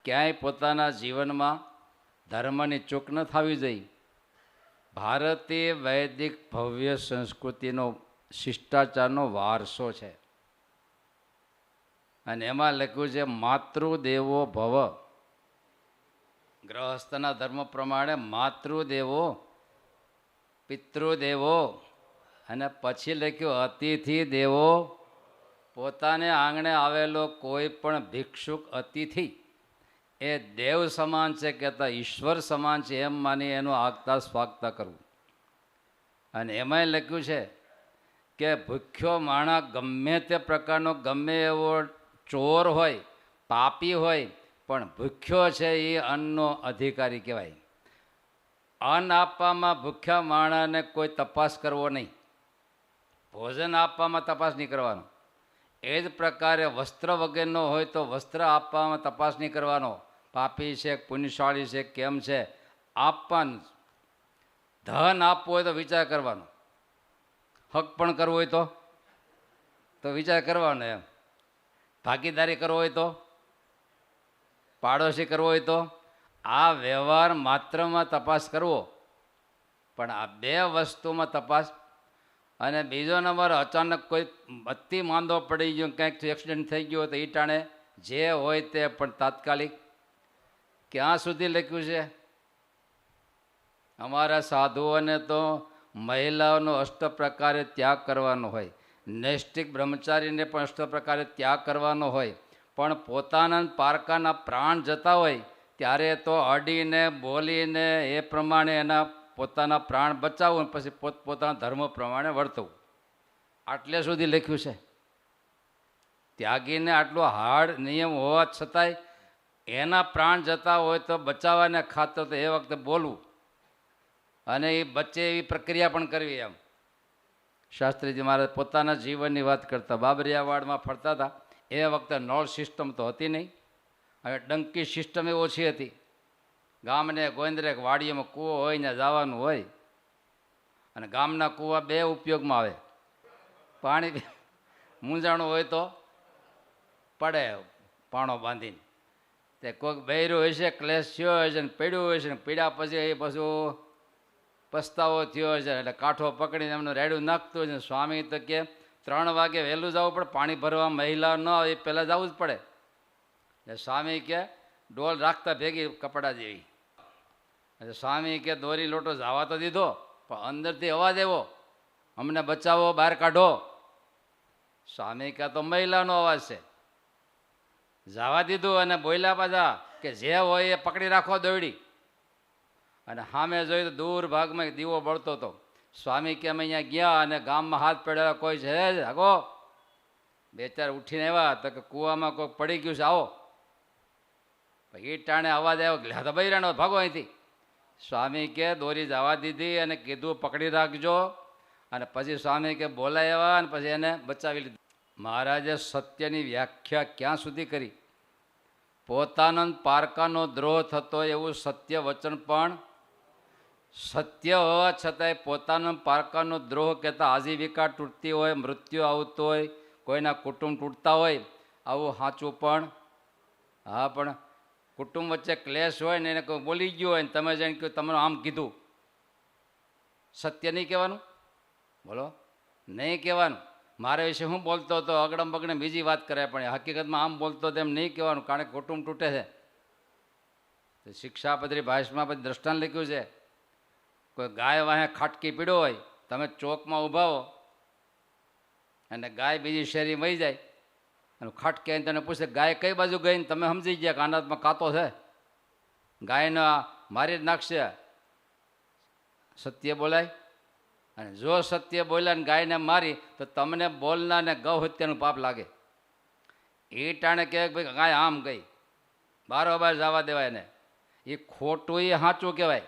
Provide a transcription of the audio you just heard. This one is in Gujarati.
ક્યાંય પોતાના જીવનમાં ધર્મની ચૂક ન થવી જોઈએ. ભારતીય વૈદિક ભવ્ય સંસ્કૃતિનો શિષ્ટાચારનો વારસો છે અને એમાં લખ્યું છે માતૃદેવો ભવ. ગ્રહસ્થના ધર્મ પ્રમાણે માતૃદેવો, પિતૃદેવો અને પછી લખ્યું અતિથિ દેવો. પોતાને આંગણે આવેલો કોઈ પણ ભિક્ષુક અતિથિ એ દેવ સમાન છે, કહેતા ઈશ્વર સમાન છે એમ માની એનું આગતા સ્વાગતા કરવું. અને એમાંય લખ્યું છે કે ભૂખ્યો માણસ ગમે તે પ્રકારનો, ગમે એવો ચોર હોય, પાપી હોય, પણ ભૂખ્યો છે એ અન્નનો અધિકારી કહેવાય. અન્ન આપવામાં ભૂખ્યા માણસને કોઈ તપાસ કરવો નહીં, ભોજન આપવામાં તપાસ નહીં કરવાનો. એ જ પ્રકારે વસ્ત્ર વગેરેનો હોય તો વસ્ત્ર આપવામાં તપાસ નહીં કરવાનો, પાપી છે, પુણ્યશાળી છે, કેમ છે, આપવાનું. ધન આપવું હોય તો વિચાર કરવાનો, હક પણ કરવો હોય તો વિચાર કરવાનો. એમ ભાગીદારી કરવો હોય તો, પાડોશી કરવો હોય તો, આ વ્યવહાર માત્રમાં તપાસ કરવો. પણ આ બે વસ્તુમાં તપાસ. અને બીજો નંબર, અચાનક કોઈ અતિ માંદો પડી ગયો, કંઈક એક્સિડન્ટ થઈ ગયો તો એ ટાણે જે હોય તે પણ તાત્કાલિક. ક્યાં સુધી લખ્યું છે? અમારા સાધુઓને તો મહિલાઓનો અષ્ટ પ્રકારે ત્યાગ કરવાનો હોય, નૈષ્ટિક બ્રહ્મચારીને પણ અષ્ટ પ્રકારે ત્યાગ કરવાનો હોય, પણ પોતાના પારકાના પ્રાણ જતા હોય ત્યારે તો અડીને બોલીને એ પ્રમાણે એના પોતાના પ્રાણ બચાવવું, પછી પોતપોતાના ધર્મ પ્રમાણે વર્તવું. આટલે સુધી લખ્યું છે. ત્યાગીને આટલો હાર્ડ નિયમ હોવા છતાંય એના પ્રાણ જતા હોય તો બચાવવાને ખાતર તો એ વખતે બોલવું અને એ બચે એવી પ્રક્રિયા પણ કરવી. એમ શાસ્ત્રીજી મહારાજ પોતાના જીવનની વાત કરતા બાબરિયાવાડમાં ફરતા હતા. એ વખતે નળ સિસ્ટમ તો હતી નહીં, હવે ડંકી સિસ્ટમ એ ઓછી હતી. ગામને ગોંદરે વાડીઓમાં કૂવો હોય ને જવાનું હોય. અને ગામના કૂવા બે ઉપયોગમાં આવે. પાણી મૂંઝાણું હોય તો પડે પાણો બાંધીને. તે કોઈક બૈરું હોય છે, ક્લેશ થયો હોય છે ને પીડ્યું હોય છે, ને પીડ્યા પછી એ પાછું પસ્તાવો થયો છે એટલે કાંઠો પકડીને એમનું રેડું નાખતું હોય છે. સ્વામી તો કે 3 વાગે વહેલું જવું પડે, પાણી ભરવા મહિલા ન આવે એ પહેલાં જવું જ પડે. એટલે સ્વામી કે ડોલ રાખતા ભેગી કપડા જેવી. એટલે સ્વામી કે દોરી લોટો જવા તો દીધો, પણ અંદરથી અવાજ આવ્યો, અમને બચાવો, બહાર કાઢો. સ્વામી કહે તો મહિલાનો અવાજ છે. જવા દીધું અને બોલ્યા પાછા કે જે હોય એ પકડી રાખો દોડી. અને સામે જોયું તો દૂર ભાગમાં એક દીવો બળતો હતો. સ્વામી કે અમે અહીંયા ગયા અને ગામમાં હાથ પડેલા કોઈ છે જ આગો. 2-4 ઉઠીને આવ્યા તો કે કૂવામાં કોઈ પડી ગયું છે, આવો. એ ટાણે અવાજ આવ્યો, તો બૈરાનો ભાગો અહીંથી. સ્વામી કે દોરી જવા દીધી અને કીધું પકડી રાખજો. અને પછી સ્વામી કે બોલાવ્યા અને પછી એને બચાવી લીધું. મહારાજે સત્યની વ્યાખ્યા ક્યાં સુધી કરી? પોતાનો પારકાનો દ્રોહ થતો એવું સત્ય વચન પણ સત્ય હોવા છતાંય પોતાનો પારકાનો દ્રોહ કહેતા આજીવિકા તૂટતી હોય, મૃત્યુ આવતું હોય, કોઈના કુટુંબ તૂટતા હોય, આવું સાચું પણ. હા, પણ કુટુંબ વચ્ચે ક્લેશ હોય ને એને કોઈ બોલી ગયું હોય ને તમે જઈને કહ્યું તમને આમ કીધું, સત્ય નહીં કહેવાનું? બોલો, નહીં કહેવાનું. મારા વિશે હું બોલતો હતો, અગડમ બગડમ બીજી વાત કરે, પણ હકીકતમાં આમ બોલતો હતો એમ નહીં કહેવાનું, કારણ કે કુટુંબ તૂટે છે. શિક્ષાપત્રી ભાષમાં પછી દ્રષ્ટાંત લખ્યું છે. કોઈ ગાય વાહે ખાટકી પીડ્યો હોય, તમે ચોકમાં ઊભા હો અને ગાય બીજી શેરી વહી જાય અને ખાટકી આવીને તને પૂછે ગાય કઈ બાજુ ગઈ, ને તમે સમજી ગયા કે આનામાં કાંતો છે, ગાયને મારી જ નાખશે. સત્ય બોલાય? અને જો સત્ય બોલ્યા ને ગાયને મારી તો તમને બોલનારને ગૌ હત્યાનું પાપ લાગે. એ ટાણે કહેવાય ભાઈ ગાય આમ ગઈ, બારોબાર જવા દેવાય ને. એ ખોટું એ સાચું કહેવાય.